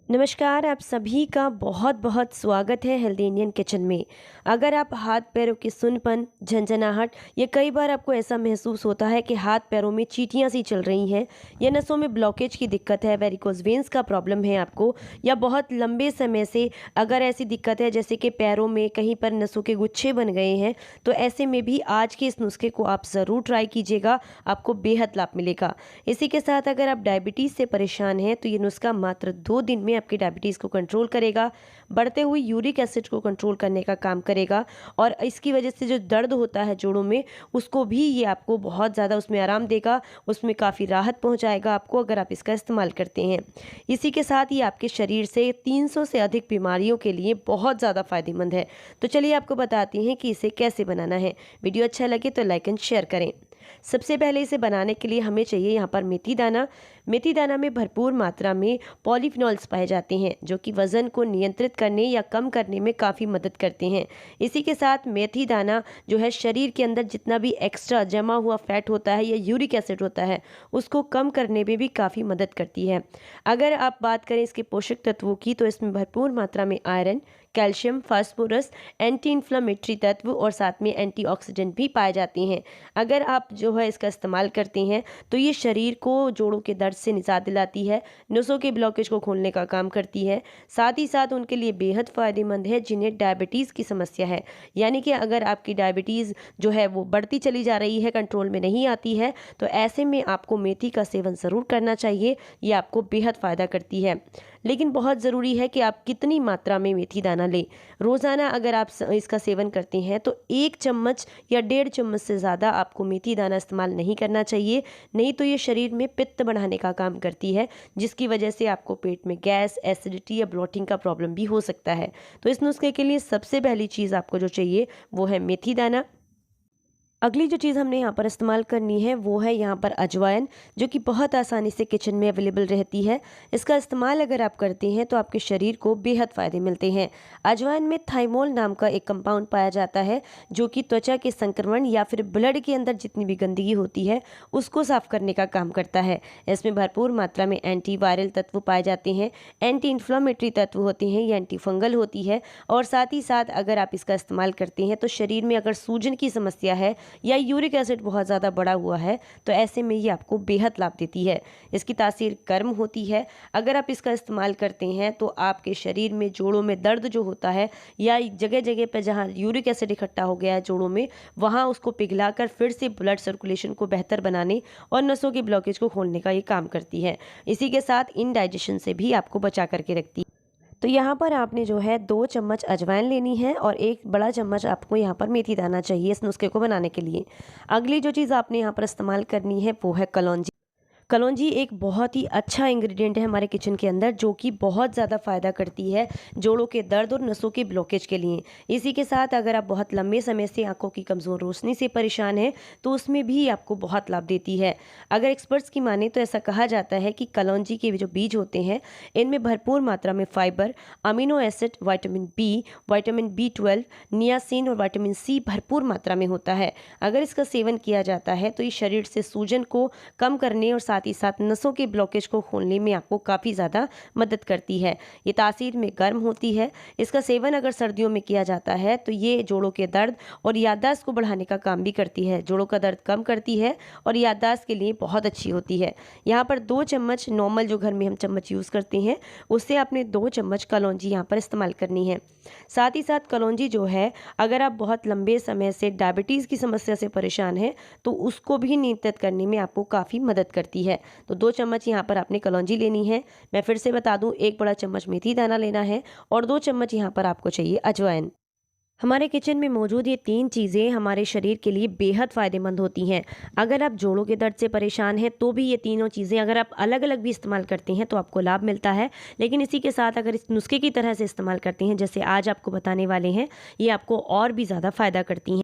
नमस्कार, आप सभी का बहुत बहुत स्वागत है हेल्दी इंडियन किचन में। अगर आप हाथ पैरों की सुनपन, झंझनाहट या कई बार आपको ऐसा महसूस होता है कि हाथ पैरों में चींटियां सी चल रही हैं या नसों में ब्लॉकेज की दिक्कत है, वेरिकोज वेन्स का प्रॉब्लम है आपको, या बहुत लंबे समय से अगर ऐसी दिक्कत है जैसे कि पैरों में कहीं पर नसों के गुच्छे बन गए हैं, तो ऐसे में भी आज के इस नुस्खे को आप ज़रूर ट्राई कीजिएगा, आपको बेहद लाभ मिलेगा। इसी के साथ अगर आप डायबिटीज़ से परेशान हैं तो ये नुस्खा मात्र 2 दिन में आपकी डायबिटीज़ को कंट्रोल करेगा, बढ़ते हुए यूरिक एसिड को कंट्रोल करने का काम करेगा और इसकी वजह से जो दर्द होता है जोड़ों में, उसको भी ये आपको बहुत ज़्यादा उसमें आराम देगा, उसमें काफ़ी राहत पहुंचाएगा आपको अगर आप इसका इस्तेमाल करते हैं। इसी के साथ ये आपके शरीर से 300 से अधिक बीमारियों के लिए बहुत ज़्यादा फायदेमंद है। तो चलिए आपको बताती हैं कि इसे कैसे बनाना है। वीडियो अच्छा लगे तो लाइक एंड शेयर करें। सबसे पहले इसे बनाने के लिए हमें चाहिए यहाँ पर मेथी दाना। मेथी दाना में भरपूर मात्रा में पॉलीफिनॉल्स पाए जाते हैं जो कि वज़न को नियंत्रित करने या कम करने में काफ़ी मदद करते हैं। इसी के साथ मेथी दाना जो है शरीर के अंदर जितना भी एक्स्ट्रा जमा हुआ फैट होता है या यूरिक एसिड होता है उसको कम करने में भी काफ़ी मदद करती है। अगर आप बात करें इसके पोषक तत्वों की तो इसमें भरपूर मात्रा में iron, calcium, phosphorus, anti inflammatory तत्व और साथ में एंटीऑक्सीडेंट भी पाए जाते हैं। अगर आप जो है इसका इस्तेमाल करते हैं तो ये शरीर को जोड़ों के दर्द से निजात दिलाती है, नसों के ब्लॉकेज को खोलने का काम करती है। साथ ही साथ उनके लिए बेहद फ़ायदेमंद है जिन्हें डायबिटीज़ की समस्या है, यानी कि अगर आपकी डायबिटीज़ जो है वो बढ़ती चली जा रही है, कंट्रोल में नहीं आती है, तो ऐसे में आपको मेथी का सेवन ज़रूर करना चाहिए। ये आपको बेहद फ़ायदा करती है। लेकिन बहुत ज़रूरी है कि आप कितनी मात्रा में मेथी दाना लें। रोज़ाना अगर आप इसका सेवन करते हैं तो 1 चम्मच या 1.5 चम्मच से ज़्यादा आपको मेथी दाना इस्तेमाल नहीं करना चाहिए, नहीं तो ये शरीर में पित्त बढ़ाने का काम करती है, जिसकी वजह से आपको पेट में गैस, एसिडिटी या ब्लोटिंग का प्रॉब्लम भी हो सकता है। तो इस नुस्खे के लिए सबसे पहली चीज़ आपको जो चाहिए वो है मेथी दाना। अगली जो चीज़ हमने यहाँ पर इस्तेमाल करनी है वो है यहाँ पर अजवाइन, जो कि बहुत आसानी से किचन में अवेलेबल रहती है। इसका इस्तेमाल अगर आप करते हैं तो आपके शरीर को बेहद फ़ायदे मिलते हैं। अजवाइन में थाइमोल नाम का एक कंपाउंड पाया जाता है जो कि त्वचा के संक्रमण या फिर ब्लड के अंदर जितनी भी गंदगी होती है उसको साफ करने का काम करता है। इसमें भरपूर मात्रा में एंटी वायरल तत्व पाए जाते हैं, एंटी इन्फ्लामेटरी तत्व होते हैं या एंटी फंगल होती है। और साथ ही साथ अगर आप इसका इस्तेमाल करते हैं तो शरीर में अगर सूजन की समस्या है या यूरिक एसिड बहुत ज़्यादा बढ़ा हुआ है तो ऐसे में ये आपको बेहद लाभ देती है। इसकी तासीर गर्म होती है। अगर आप इसका इस्तेमाल करते हैं तो आपके शरीर में जोड़ों में दर्द जो होता है या जगह जगह पर जहाँ यूरिक एसिड इकट्ठा हो गया है जोड़ों में, वहाँ उसको पिघलाकर फिर से ब्लड सर्कुलेशन को बेहतर बनाने और नसों के ब्लॉकेज को खोलने का ये काम करती है। इसी के साथ इनडाइजेशन से भी आपको बचा करके रखती है। तो यहाँ पर आपने जो है 2 चम्मच अजवाइन लेनी है और 1 बड़ा चम्मच आपको यहाँ पर मेथी दाना चाहिए इस नुस्खे को बनाने के लिए। अगली जो चीज़ आपने यहाँ पर इस्तेमाल करनी है वो है कलौंजी। कलौंजी एक बहुत ही अच्छा इंग्रेडिएंट है हमारे किचन के अंदर जो कि बहुत ज़्यादा फ़ायदा करती है जोड़ों के दर्द और नसों के ब्लॉकेज के लिए। इसी के साथ अगर आप बहुत लंबे समय से आंखों की कमज़ोर रोशनी से परेशान हैं तो उसमें भी आपको बहुत लाभ देती है। अगर एक्सपर्ट्स की माने तो ऐसा कहा जाता है कि कलौंजी के जो बीज होते हैं इनमें भरपूर मात्रा में fibre, amino acid, vitamin B, vitamin B12, niacin और विटामिन सी भरपूर मात्रा में होता है। अगर इसका सेवन किया जाता है तो ये शरीर से सूजन को कम करने और साथ ही साथ नसों के ब्लॉकेज को खोलने में आपको काफ़ी ज़्यादा मदद करती है। ये तासीर में गर्म होती है। इसका सेवन अगर सर्दियों में किया जाता है तो ये जोड़ों के दर्द और याददाश्त को बढ़ाने का काम भी करती है। जोड़ों का दर्द कम करती है और याददाश्त के लिए बहुत अच्छी होती है। यहाँ पर 2 चम्मच नॉर्मल जो घर में हम चम्मच यूज़ करते हैं उससे आपने 2 चम्मच कलौंजी यहाँ पर इस्तेमाल करनी है। साथ ही साथ कलौंजी जो है अगर आप बहुत लंबे समय से डायबिटीज़ की समस्या से परेशान हैं तो उसको भी नियंत्रित करने में आपको काफ़ी मदद करती है। तो 2 चम्मच यहाँ पर आपने कलौंजी लेनी है। मैं फिर से बता दूं, 1 बड़ा चम्मच मेथी दाना लेना है और 2 चम्मच यहाँ पर आपको चाहिए अजवाइन। हमारे किचन में मौजूद ये 3 चीज़ें हमारे शरीर के लिए बेहद फ़ायदेमंद होती हैं। अगर आप जोड़ों के दर्द से परेशान हैं तो भी ये तीनों चीज़ें अगर आप अलग अलग भी इस्तेमाल करते हैं तो आपको लाभ मिलता है। लेकिन इसी के साथ अगर इस नुस्खे की तरह से इस्तेमाल करते हैं जैसे आज आपको बताने वाले हैं, ये आपको और भी ज़्यादा फ़ायदा करती हैं।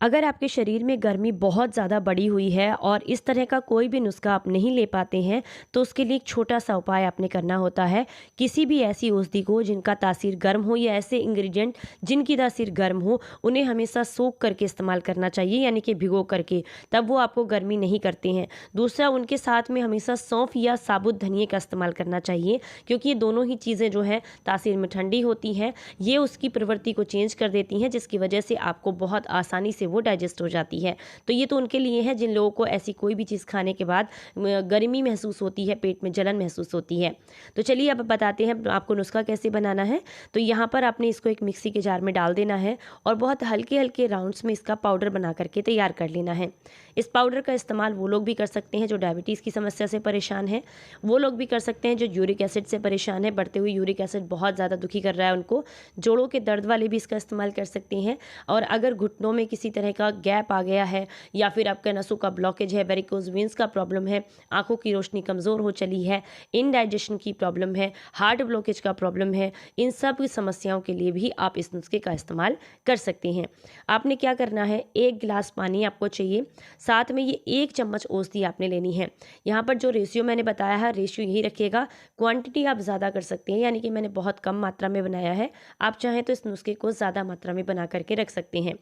अगर आपके शरीर में गर्मी बहुत ज़्यादा बढ़ी हुई है और इस तरह का कोई भी नुस्खा आप नहीं ले पाते हैं, तो उसके लिए एक छोटा सा उपाय आपने करना होता है। किसी भी ऐसी औषधि को जिनका तासीर गर्म हो या ऐसे इंग्रेडिएंट जिनकी तासीर गर्म हो, उन्हें हमेशा सोख करके इस्तेमाल करना चाहिए, यानी कि भिगो करके, तब वो आपको गर्मी नहीं करते हैं। दूसरा, उनके साथ में हमेशा सौंफ या साबुत धनिए का इस्तेमाल करना चाहिए, क्योंकि ये दोनों ही चीज़ें जो हैं तासीर में ठंडी होती हैं, ये उसकी प्रवृत्ति को चेंज कर देती हैं, जिसकी वजह से आपको बहुत आसानी से वो डाइजेस्ट हो जाती है। तो ये तो उनके लिए है जिन लोगों को ऐसी कोई भी चीज़ खाने के बाद गर्मी महसूस होती है, पेट में जलन महसूस होती है। तो चलिए अब बताते हैं आपको नुस्खा कैसे बनाना है। तो यहाँ पर आपने इसको एक मिक्सी के जार में डाल देना है और बहुत हल्के हल्के राउंड्स में इसका पाउडर बना करके तैयार कर लेना है। इस पाउडर का इस्तेमाल वो लोग भी कर सकते हैं जो डायबिटीज़ की समस्या से परेशान हैं, वो लोग भी कर सकते हैं जो यूरिक एसिड से परेशान है, बढ़ते हुए यूरिक एसिड बहुत ज़्यादा दुखी कर रहा है उनको। जोड़ों के दर्द वाले भी इसका इस्तेमाल कर सकते हैं। और अगर घुटनों में किसी तरह का गैप आ गया है या फिर आपके नसों का ब्लॉकेज है, वेरिकोज वेंस का प्रॉब्लम है, आंखों की रोशनी कमज़ोर हो चली है, इनडाइजेशन की प्रॉब्लम है, हार्ट ब्लॉकेज का प्रॉब्लम है, इन सब समस्याओं के लिए भी आप इस नुस्खे का इस्तेमाल कर सकते हैं। आपने क्या करना है, 1 गिलास पानी आपको चाहिए, साथ में ये 1 चम्मच औषधि आपने लेनी है। यहाँ पर जो रेशियो मैंने बताया है, रेशियो यही रखिएगा। क्वांटिटी आप ज़्यादा कर सकते हैं, यानी कि मैंने बहुत कम मात्रा में बनाया है, आप चाहें तो इस नुस्खे को ज़्यादा मात्रा में बना करके रख सकते हैं।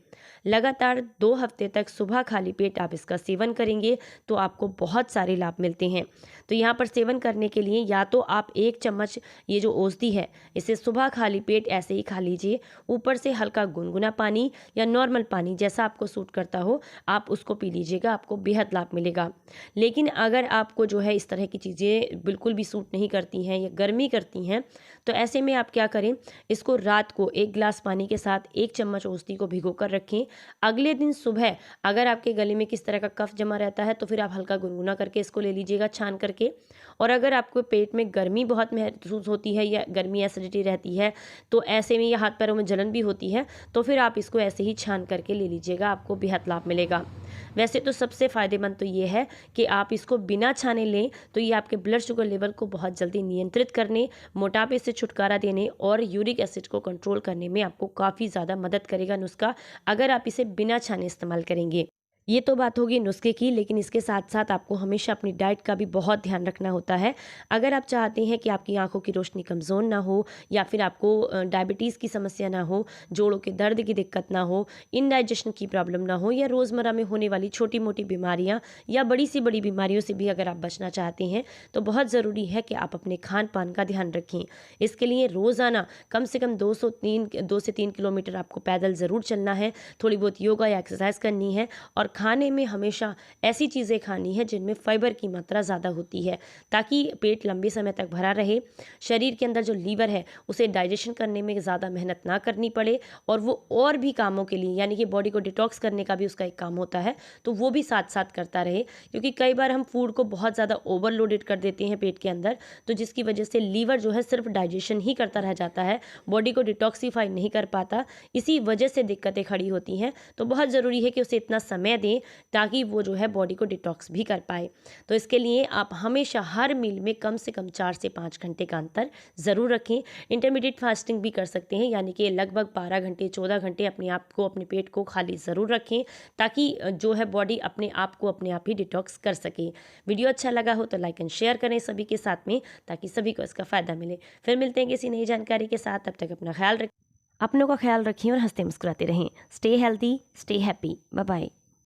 लगातार 2 हफ्ते तक सुबह खाली पेट आप इसका सेवन करेंगे तो आपको बहुत सारे लाभ मिलते हैं। तो यहाँ पर सेवन करने के लिए या तो आप 1 चम्मच ये जो औषधि है इसे सुबह खाली पेट ऐसे ही खा लीजिए, ऊपर से हल्का गुनगुना पानी या नॉर्मल पानी जैसा आपको सूट करता हो आप उसको पी लीजिएगा, आपको बेहद लाभ मिलेगा। लेकिन अगर आपको जो है इस तरह की चीज़ें बिल्कुल भी सूट नहीं करती हैं या गर्मी करती हैं, तो ऐसे में आप क्या करें, इसको रात को 1 गिलास पानी के साथ 1 चम्मच औषधि को भिगो कर रखें। अगले दिन सुबह अगर आपके गले में किस तरह का कफ जमा रहता है तो फिर आप हल्का गुनगुना करके इसको ले लीजिएगा छान करके। और अगर आपको पेट में गर्मी बहुत महसूस होती है या गर्मी एसिडिटी रहती है, तो ऐसे में या हाथ पैरों में जलन भी होती है, तो फिर आप इसको ऐसे ही छान करके ले लीजिएगा, आपको बेहद लाभ मिलेगा। वैसे तो सबसे फ़ायदेमंद तो ये है कि आप इसको बिना छाने लें, तो ये आपके ब्लड शुगर लेवल को बहुत जल्दी नियंत्रित करने, मोटापे से छुटकारा देने और यूरिक एसिड को कंट्रोल करने में आपको काफ़ी ज़्यादा मदद करेगा नुस्खा, अगर आप इसे बिना छाने इस्तेमाल करेंगे। ये तो बात होगी नुस्खे की, लेकिन इसके साथ साथ आपको हमेशा अपनी डाइट का भी बहुत ध्यान रखना होता है। अगर आप चाहते हैं कि आपकी आंखों की रोशनी कमज़ोर ना हो या फिर आपको डायबिटीज़ की समस्या ना हो, जोड़ों के दर्द की दिक्कत ना हो, इनडाइजेशन की प्रॉब्लम ना हो या रोज़मर्रा में होने वाली छोटी मोटी बीमारियां या बड़ी सी बड़ी बीमारियों से भी अगर आप बचना चाहते हैं, तो बहुत ज़रूरी है कि आप अपने खान पान का ध्यान रखें। इसके लिए रोज़ाना कम से कम 2 से 3 किलोमीटर आपको पैदल ज़रूर चलना है, थोड़ी बहुत योगा या एक्सरसाइज करनी है और खाने में हमेशा ऐसी चीज़ें खानी है जिनमें फाइबर की मात्रा ज़्यादा होती है, ताकि पेट लंबे समय तक भरा रहे, शरीर के अंदर जो लीवर है उसे डाइजेशन करने में ज़्यादा मेहनत ना करनी पड़े और वो और भी कामों के लिए, यानी कि बॉडी को डिटॉक्स करने का भी उसका एक काम होता है, तो वो भी साथ साथ करता रहे। क्योंकि कई बार हम फूड को बहुत ज़्यादा ओवरलोडेड कर देते हैं पेट के अंदर, तो जिसकी वजह से लीवर जो है सिर्फ डाइजेशन ही करता रह जाता है, बॉडी को डिटॉक्सीफाई नहीं कर पाता, इसी वजह से दिक्कतें खड़ी होती हैं। तो बहुत ज़रूरी है कि उसे इतना समय दें ताकि वो जो है बॉडी को डिटॉक्स भी कर पाए। तो इसके लिए आप हमेशा हर मील में कम से कम 4 से 5 घंटे का अंतर ज़रूर रखें। इंटरमीडिएट फास्टिंग भी कर सकते हैं, यानी कि लगभग 12 घंटे 14 घंटे अपने आप को, अपने पेट को खाली ज़रूर रखें, ताकि जो है बॉडी अपने आप को अपने आप ही डिटॉक्स कर सके। वीडियो अच्छा लगा हो तो लाइक एंड शेयर करें सभी के साथ में, ताकि सभी को इसका फ़ायदा मिले। फिर मिलते हैं किसी नई जानकारी के साथ, तब तक अपना ख्याल रखें, अपनों का ख्याल रखें और हंसते मुस्कुराते रहें। Stay healthy, stay happy, bye bye.